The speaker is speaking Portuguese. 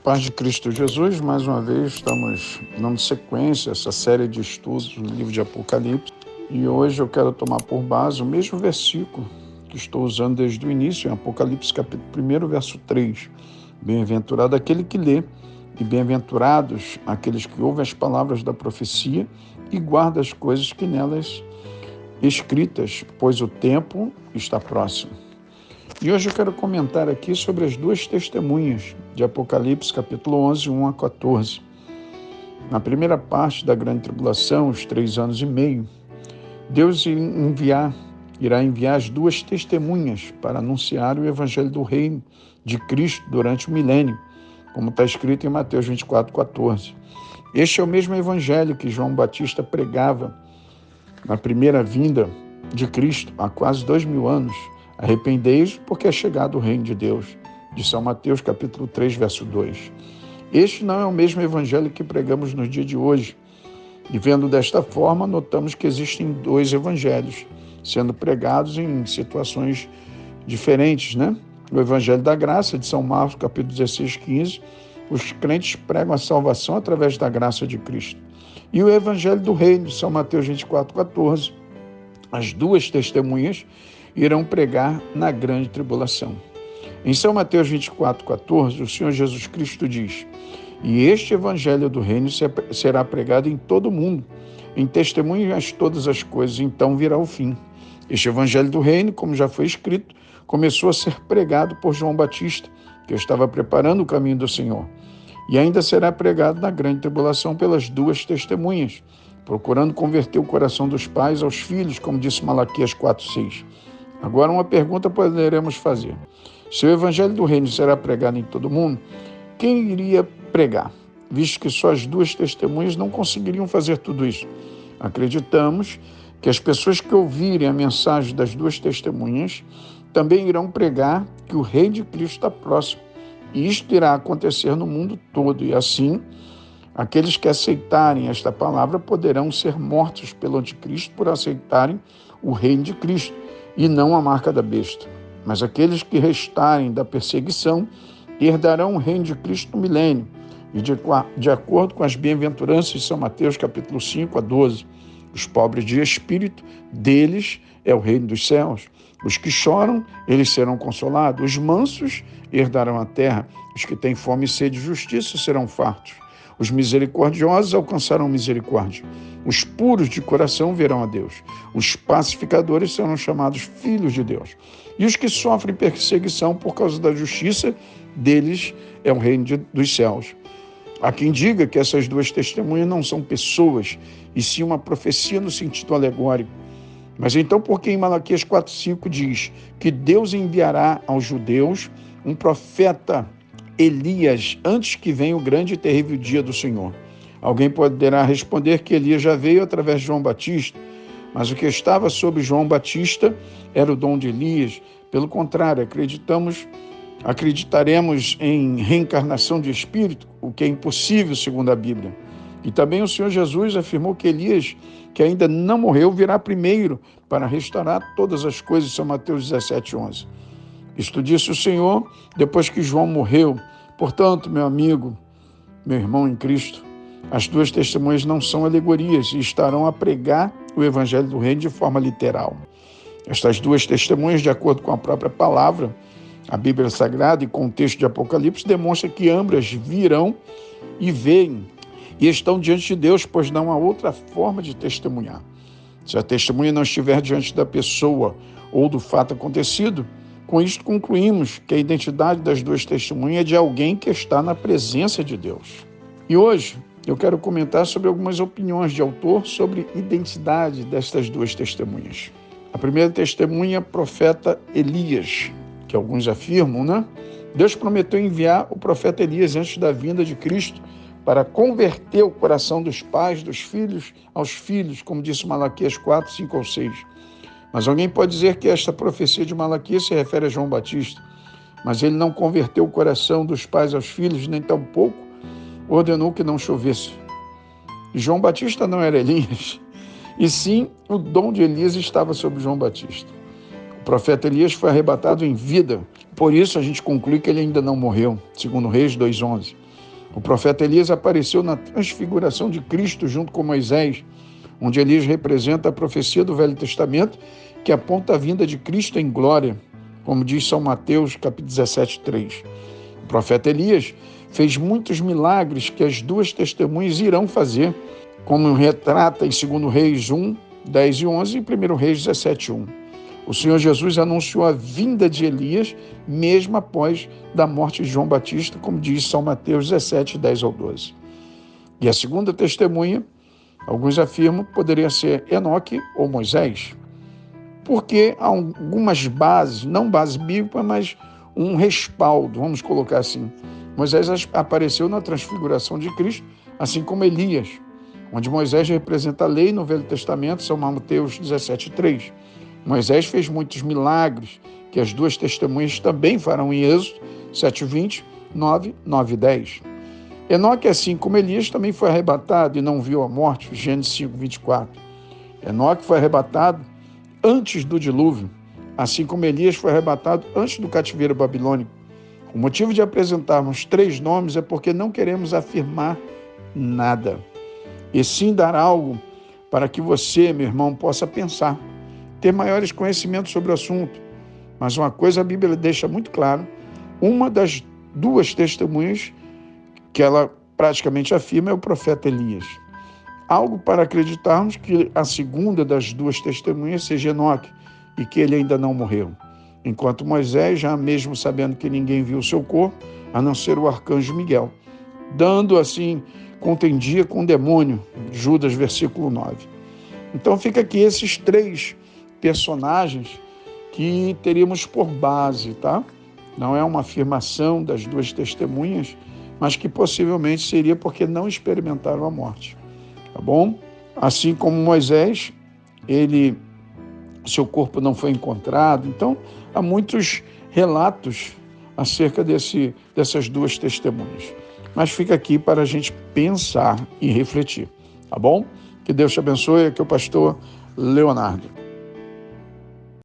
paz de Cristo Jesus, mais uma vez estamos dando sequência a essa série de estudos do livro de Apocalipse e hoje eu quero tomar por base o mesmo versículo que estou usando desde o início, em Apocalipse capítulo 1, verso 3. Bem-aventurado aquele que lê e bem-aventurados aqueles que ouvem as palavras da profecia e guardam as coisas que nelas escritas, pois o tempo está próximo. E hoje eu quero comentar aqui sobre as duas testemunhas de Apocalipse, capítulo 11, 1 a 14. Na primeira parte da grande tribulação, os 3 anos e meio, Deus irá enviar as duas testemunhas para anunciar o evangelho do reino de Cristo durante o milênio, como está escrito em Mateus 24, 14. Este é o mesmo evangelho que João Batista pregava na primeira vinda de Cristo, há quase 2000 anos. Arrependei-vos, porque é chegado o reino de Deus, de São Mateus, capítulo 3, verso 2. Este não é o mesmo evangelho que pregamos no dia de hoje. E vendo desta forma, notamos que existem dois evangelhos, sendo pregados em situações diferentes, né? O evangelho da graça, de São Marcos, capítulo 16, 15, os crentes pregam a salvação através da graça de Cristo. E o evangelho do reino, de São Mateus 24, 14, as duas testemunhas irão pregar na grande tribulação. Em São Mateus 24, 14, o Senhor Jesus Cristo diz: e este evangelho do reino será pregado em todo o mundo, em testemunho a todas as coisas, então virá o fim. Este evangelho do reino, como já foi escrito, começou a ser pregado por João Batista, que estava preparando o caminho do Senhor, e ainda será pregado na grande tribulação pelas duas testemunhas, procurando converter o coração dos pais aos filhos, como disse Malaquias 4:6. Agora uma pergunta poderemos fazer: se o evangelho do reino será pregado em todo mundo, quem iria pregar, visto que só as duas testemunhas não conseguiriam fazer tudo isso? Acreditamos que as pessoas que ouvirem a mensagem das duas testemunhas também irão pregar que o reino de Cristo está próximo, e isto irá acontecer no mundo todo, e assim aqueles que aceitarem esta palavra poderão ser mortos pelo anticristo por aceitarem o reino de Cristo e não a marca da besta. Mas aqueles que restarem da perseguição herdarão o reino de Cristo no milênio, e de acordo com as bem-aventuranças de São Mateus, capítulo 5 a 12, os pobres de espírito, deles é o reino dos céus. Os que choram, eles serão consolados. Os mansos herdarão a terra. Os que têm fome e sede de justiça serão fartos. Os misericordiosos alcançarão misericórdia. Os puros de coração verão a Deus. Os pacificadores serão chamados filhos de Deus. E os que sofrem perseguição por causa da justiça, deles é o reino dos céus. Há quem diga que essas duas testemunhas não são pessoas, e sim uma profecia no sentido alegórico. Mas então por que em Malaquias 4:5 diz que Deus enviará aos judeus um profeta Elias antes que venha o grande e terrível dia do Senhor? Alguém poderá responder que Elias já veio através de João Batista, mas o que estava sobre João Batista era o dom de Elias. Pelo contrário, acreditaremos em reencarnação de espírito, o que é impossível segundo a Bíblia. E também o Senhor Jesus afirmou que Elias, que ainda não morreu, virá primeiro para restaurar todas as coisas, São Mateus 17:11. Isto disse o Senhor depois que João morreu. Portanto, meu amigo, meu irmão em Cristo, as duas testemunhas não são alegorias e estarão a pregar o evangelho do reino de forma literal. Estas duas testemunhas, de acordo com a própria palavra, a Bíblia Sagrada e com o texto de Apocalipse, demonstra que ambas virão e veem e estão diante de Deus, pois não há outra forma de testemunhar. Se a testemunha não estiver diante da pessoa ou do fato acontecido, com isto concluímos que a identidade das duas testemunhas é de alguém que está na presença de Deus. E hoje eu quero comentar sobre algumas opiniões de autor sobre a identidade destas duas testemunhas. A primeira testemunha é o profeta Elias, que alguns afirmam, né? Deus prometeu enviar o profeta Elias antes da vinda de Cristo para converter o coração dos pais, dos filhos, aos filhos, como disse Malaquias 4, 5 ou 6. Mas alguém pode dizer que esta profecia de Malaquias se refere a João Batista, mas ele não converteu o coração dos pais aos filhos, nem tampouco ordenou que não chovesse. E João Batista não era Elias, e sim o dom de Elias estava sobre João Batista. O profeta Elias foi arrebatado em vida, por isso a gente conclui que ele ainda não morreu, segundo Reis 2:11. O profeta Elias apareceu na transfiguração de Cristo junto com Moisés, onde Elias representa a profecia do Velho Testamento, que aponta a vinda de Cristo em glória, como diz São Mateus, capítulo 17, 3. O profeta Elias fez muitos milagres que as duas testemunhas irão fazer, como retrata em 2 Reis 1, 10 e 11 e 1 Reis 17, 1. O Senhor Jesus anunciou a vinda de Elias, mesmo após da morte de João Batista, como diz São Mateus 17, 10 ao 12. E a segunda testemunha, alguns afirmam, poderia ser Enoque ou Moisés, porque há algumas bases, não base bíblica, mas um respaldo, vamos colocar assim. Moisés apareceu na transfiguração de Cristo, assim como Elias, onde Moisés representa a lei no Velho Testamento, São Mateus 17, 3. Moisés fez muitos milagres, que as duas testemunhas também farão em Êxodo 7, 20, 9, 9 e 10. Enoque, assim como Elias, também foi arrebatado e não viu a morte, Gênesis 5, 24. Enoque foi arrebatado antes do dilúvio, assim como Elias foi arrebatado antes do cativeiro babilônico. O motivo de apresentarmos 3 nomes é porque não queremos afirmar nada, e sim dar algo para que você, meu irmão, possa pensar, ter maiores conhecimentos sobre o assunto. Mas uma coisa a Bíblia deixa muito claro, uma das duas testemunhas que ela praticamente afirma é o profeta Elias. Algo para acreditarmos que a segunda das duas testemunhas seja Enoque e que ele ainda não morreu. Enquanto Moisés, já mesmo sabendo que ninguém viu o seu corpo, a não ser o arcanjo Miguel, dando assim, contendia com o demônio, Judas, versículo 9. Então fica aqui esses 3 personagens que teríamos por base, tá? Não é uma afirmação das duas testemunhas, mas que possivelmente seria porque não experimentaram a morte, tá bom? Assim como Moisés, seu corpo não foi encontrado. Então, há muitos relatos acerca dessas duas testemunhas. Mas fica aqui para a gente pensar e refletir, tá bom? Que Deus te abençoe. Aqui é o pastor Leonardo.